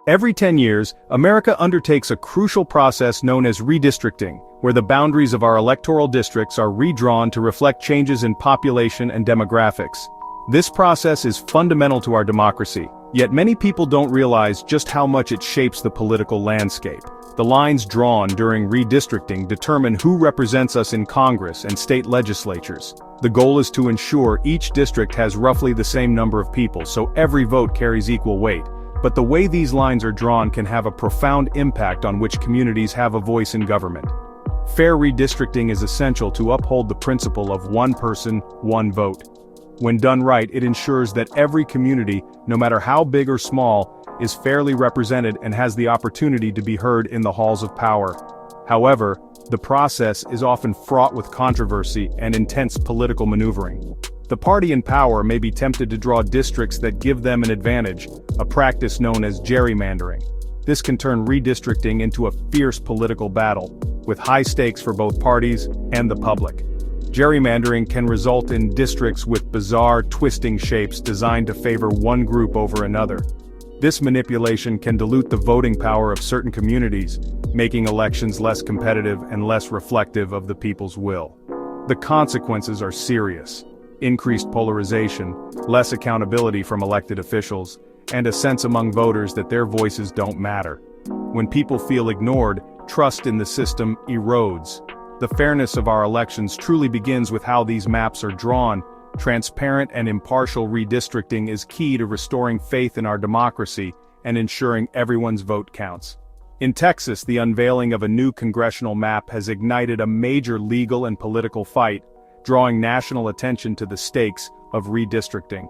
Every 10 years, America undertakes a crucial process known as redistricting, where the boundaries of our electoral districts are redrawn to reflect changes in population and demographics. This process is fundamental to our democracy, yet many people don't realize just how much it shapes the political landscape. The lines drawn during redistricting determine who represents us in Congress and state legislatures. The goal is to ensure each district has roughly the same number of people, so every vote carries equal weight. But the way these lines are drawn can have a profound impact on which communities have a voice in government. Fair redistricting is essential to uphold the principle of one person, one vote. When done right, it ensures that every community, no matter how big or small, is fairly represented and has the opportunity to be heard in the halls of power. However, the process is often fraught with controversy and intense political maneuvering. The party in power may be tempted to draw districts that give them an advantage, a practice known as gerrymandering. This can turn redistricting into a fierce political battle, with high stakes for both parties and the public. Gerrymandering can result in districts with bizarre, twisting shapes designed to favor one group over another. This manipulation can dilute the voting power of certain communities, making elections less competitive and less reflective of the people's will. The consequences are serious. Increased polarization, less accountability from elected officials, and a sense among voters that their voices don't matter. When people feel ignored, trust in the system erodes. The fairness of our elections truly begins with how these maps are drawn. Transparent and impartial redistricting is key to restoring faith in our democracy and ensuring everyone's vote counts. In Texas, the unveiling of a new congressional map has ignited a major legal and political fight, drawing national attention to the stakes of redistricting.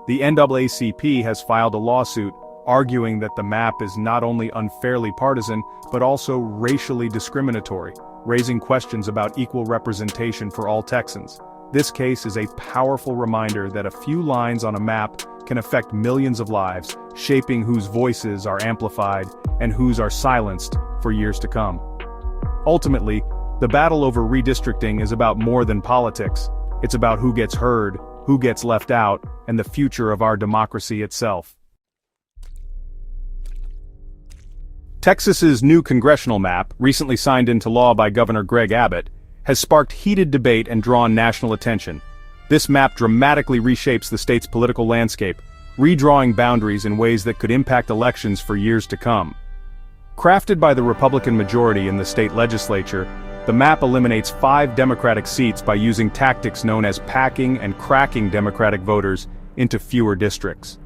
The NAACP has filed a lawsuit, arguing that the map is not only unfairly partisan, but also racially discriminatory, raising questions about equal representation for all Texans. This case is a powerful reminder that a few lines on a map can affect millions of lives, shaping whose voices are amplified and whose are silenced for years to come. Ultimately, the battle over redistricting is about more than politics. It's about who gets heard, who gets left out, and the future of our democracy itself. Texas's new congressional map, recently signed into law by Governor Greg Abbott, has sparked heated debate and drawn national attention. This map dramatically reshapes the state's political landscape, redrawing boundaries in ways that could impact elections for years to come. Crafted by the Republican majority in the state legislature, the map eliminates 5 Democratic seats by using tactics known as packing and cracking Democratic voters into fewer districts.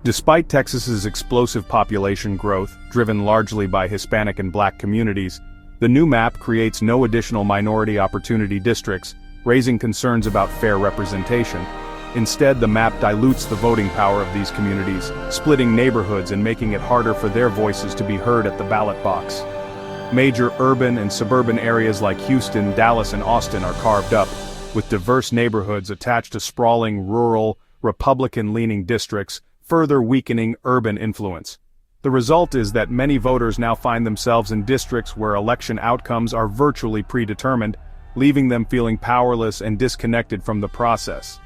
Despite Texas's explosive population growth, driven largely by Hispanic and Black communities, the new map creates no additional minority opportunity districts, raising concerns about fair representation. Instead, the map dilutes the voting power of these communities, splitting neighborhoods and making it harder for their voices to be heard at the ballot box. Major urban and suburban areas like Houston, Dallas, and Austin are carved up, with diverse neighborhoods attached to sprawling rural, Republican-leaning districts, further weakening urban influence. The result is that many voters now find themselves in districts where election outcomes are virtually predetermined, leaving them feeling powerless and disconnected from the process.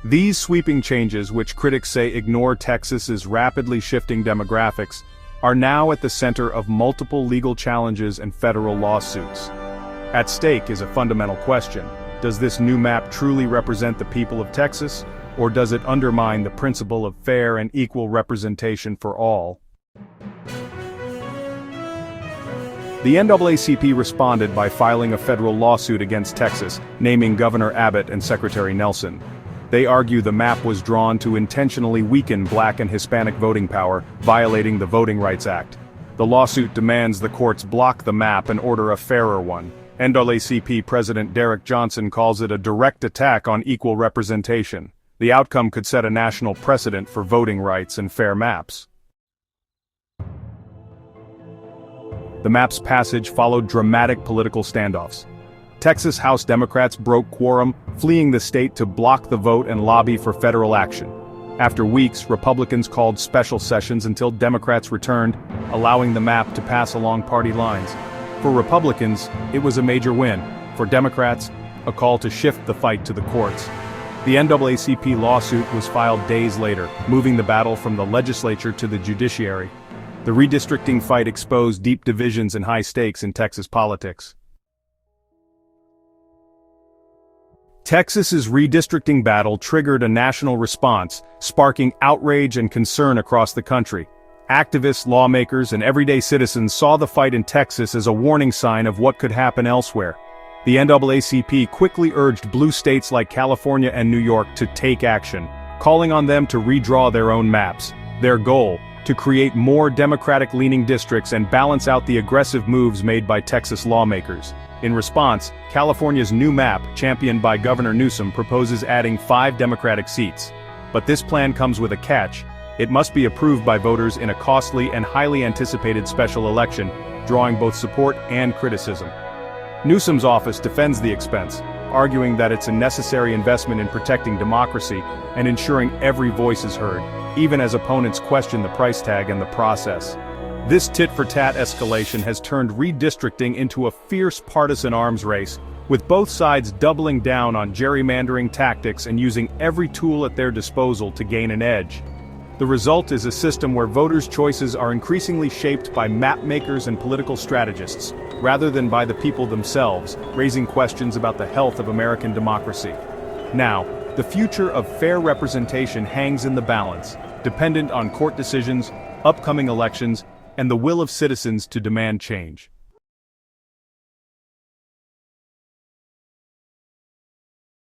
These sweeping changes, which critics say ignore Texas's rapidly shifting demographics, are now at the center of multiple legal challenges and federal lawsuits. At stake is a fundamental question: does this new map truly represent the people of Texas, or does it undermine the principle of fair and equal representation for all? The NAACP responded by filing a federal lawsuit against Texas, naming Governor Abbott and Secretary Nelson. They argue the map was drawn to intentionally weaken Black and Hispanic voting power, violating the Voting Rights Act. The lawsuit demands the courts block the map and order a fairer one. NAACP President Derek Johnson calls it a direct attack on equal representation. The outcome could set a national precedent for voting rights and fair maps. The map's passage followed dramatic political standoffs. Texas House Democrats broke quorum, fleeing the state to block the vote and lobby for federal action. After weeks, Republicans called special sessions until Democrats returned, allowing the map to pass along party lines. For Republicans, it was a major win. For Democrats, a call to shift the fight to the courts. The NAACP lawsuit was filed days later, moving the battle from the legislature to the judiciary. The redistricting fight exposed deep divisions and high stakes in Texas politics. Texas's redistricting battle triggered a national response, sparking outrage and concern across the country. Activists, lawmakers, and everyday citizens saw the fight in Texas as a warning sign of what could happen elsewhere. The NAACP quickly urged blue states like California and New York to take action, calling on them to redraw their own maps. Their goal: to create more Democratic-leaning districts and balance out the aggressive moves made by Texas lawmakers. In response, California's new map, championed by Governor Newsom, proposes adding 5 Democratic seats. But this plan comes with a catch. It must be approved by voters in a costly and highly anticipated special election, drawing both support and criticism. Newsom's office defends the expense, arguing that it's a necessary investment in protecting democracy and ensuring every voice is heard, even as opponents question the price tag and the process. This tit-for-tat escalation has turned redistricting into a fierce partisan arms race, with both sides doubling down on gerrymandering tactics and using every tool at their disposal to gain an edge. The result is a system where voters' choices are increasingly shaped by map-makers and political strategists, rather than by the people themselves, raising questions about the health of American democracy. Now, the future of fair representation hangs in the balance, dependent on court decisions, upcoming elections, and the will of citizens to demand change.